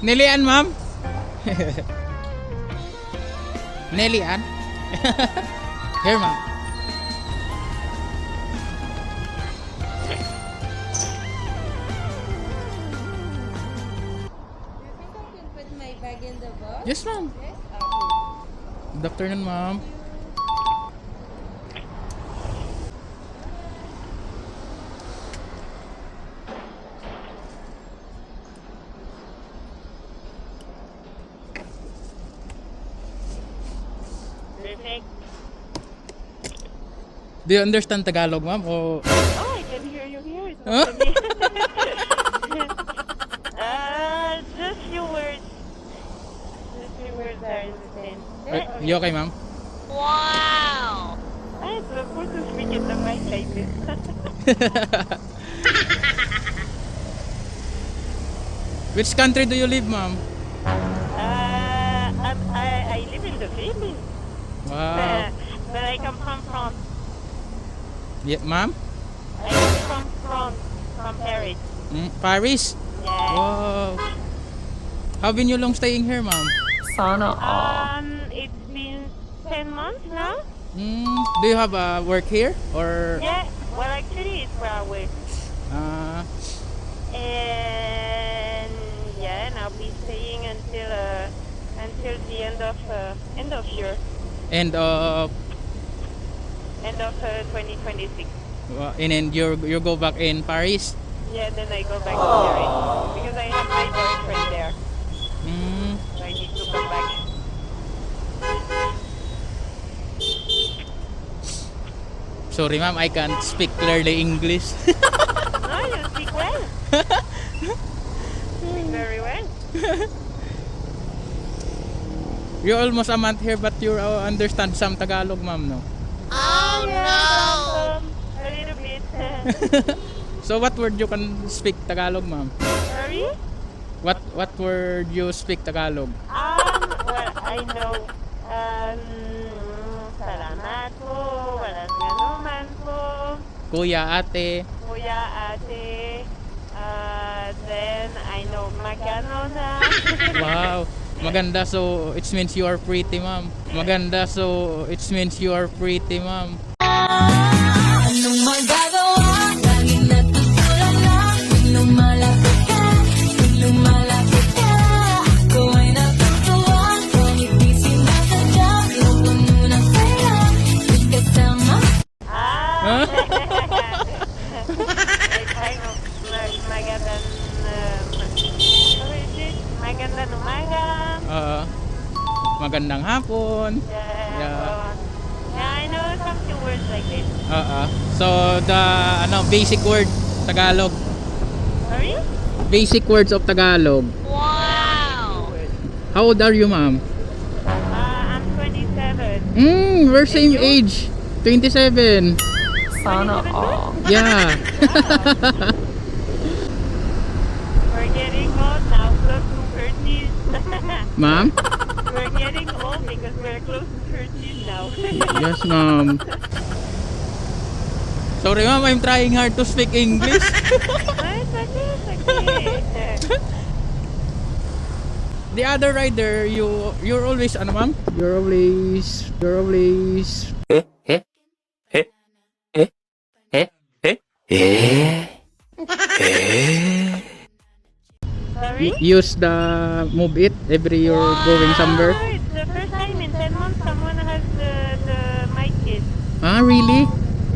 Nelly Ann, ma'am? Nelly Ann? Here, ma'am. Put my bag in the box. Yes, ma'am. Yes. Good afternoon, ma'am. Perfect. Do you understand Tagalog, ma'am? O... Oh, I can hear you here. It's Huh? not for me. Just few words. Just few words are the same. You okay, ma'am? Wow! I'm supposed to speak in the mic like this. Which country do you live, ma'am? I live in the Philippines. Wow. But I come from France. Yeah, ma'am? I come from France, from Paris. Paris? Yeah. Wow. How been you long staying here, ma'am? It's been 10 months now. Do you have work here? Or... Yeah. Well, actually, it's where I work. And yeah, and I'll be staying until the end of year, And, end of 2026. and then you go back in Paris? Yeah, then I go back to Paris because I have my boyfriend there, so I need to come back. Sorry, ma'am, I can't speak clearly English. No, you speak well. Speak very well. You're almost a month here, but you understand some Tagalog, ma'am, no? Oh no! A little bit. So what word you can speak Tagalog, ma'am? Sorry? What word you speak Tagalog? Well, I know. Salamat po, walang ganuman po, Kuya, ate. kuya, ate. Then I know magano na. Wow. Maganda, so it means you are pretty, ma'am. Maganda, so it means you are pretty, ma'am. Anong magagawa? Laging natutulala. Tuwing lumalapit ka, tuwing lumalapit ka, ako ay natutuwa. Kahit di sinasadya, loko muna sa'yo, di kasama. Huh? I know magandang magandang umaga. Magandang hapon. Yeah. I know some few words like this. So the basic word Tagalog. Sorry? Basic words of Tagalog. Wow! How old are you, ma'am? I'm 27. We're same age. 27. Sana all. Yeah. We're getting old now, close to 30s. Ma'am? We're getting old because we're close to 30s now. Yes, ma'am. Sorry, ma'am, I'm trying hard to speak English. It's okay. The other rider, you're always ma'am? You're always Sorry? use the move it every you're going somewhere. It's the first time in 10 months someone has the mic kit. Ah, really?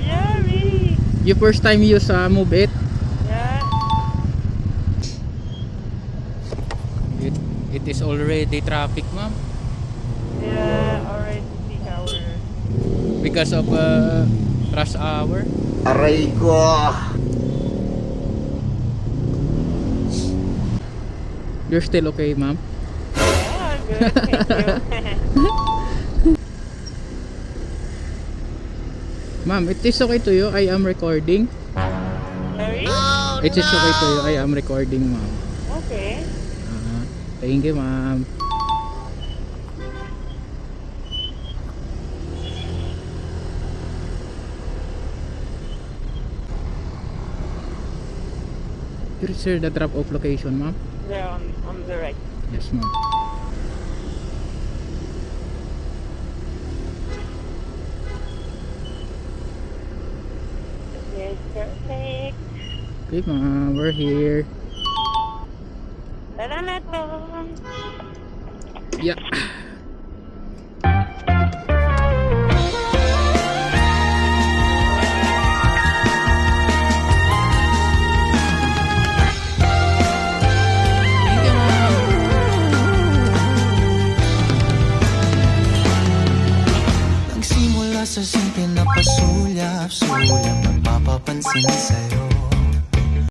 Yeah, really. You first time use move it? Yeah. It is already traffic, ma'am. Yeah, already peak hour. Because of rush hour. Aray ko! You're still okay, ma'am? Yeah, good. Thank you. Ma'am, it is okay to you. I am recording. Sorry? It is okay to you. I am recording, ma'am. Okay. Thank you, ma'am. Here is the drop-off location, ma'am. They're on the right. Yes, ma'am. Yes, perfect. Okay, ma'am. We're here. Salamat po. Yeah. Thank you, ma'am. Nagsimula sa simple na pasulyap-sulyap, nagpapapansin sa'yo.